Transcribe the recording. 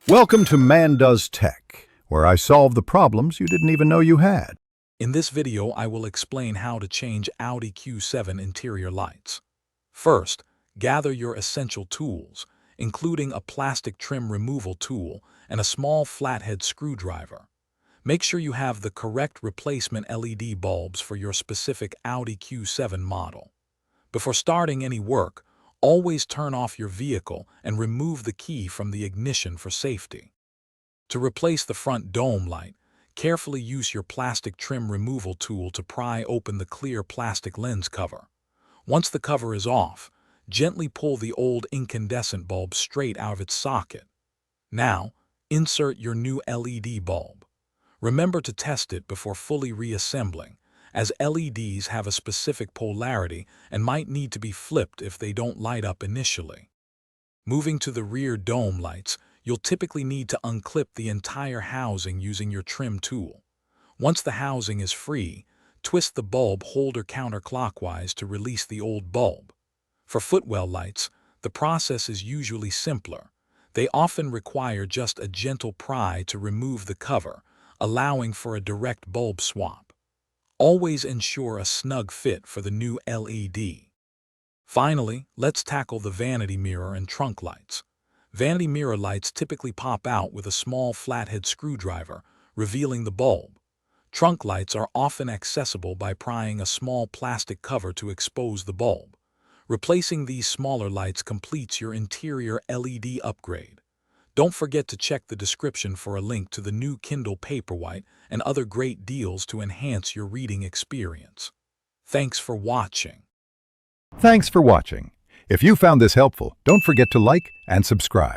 Welcome to Man Does Tech, where I solve the problems you didn't even know you had. In this video, I will explain how to change Audi Q7 interior lights. First, gather your essential tools, including a plastic trim removal tool and a small flathead screwdriver. Make sure you have the correct replacement LED bulbs for your specific Audi Q7 model. Before starting any work, always turn off your vehicle and remove the key from the ignition for safety. To replace the front dome light, carefully use your plastic trim removal tool to pry open the clear plastic lens cover. Once the cover is off, gently pull the old incandescent bulb straight out of its socket. Now, insert your new LED bulb. Remember to test it before fully reassembling, as LEDs have a specific polarity and might need to be flipped if they don't light up initially. Moving to the rear dome lights, you'll typically need to unclip the entire housing using your trim tool. Once the housing is free, twist the bulb holder counterclockwise to release the old bulb. For footwell lights, the process is usually simpler. They often require just a gentle pry to remove the cover, allowing for a direct bulb swap. Always ensure a snug fit for the new LED. Finally, let's tackle the vanity mirror and trunk lights. Vanity mirror lights typically pop out with a small flathead screwdriver, revealing the bulb. Trunk lights are often accessible by prying a small plastic cover to expose the bulb. Replacing these smaller lights completes your interior LED upgrade. Don't forget to check the description for a link to the new Kindle Paperwhite and other great deals to enhance your reading experience. Thanks for watching. Thanks for watching. If you found this helpful, don't forget to like and subscribe.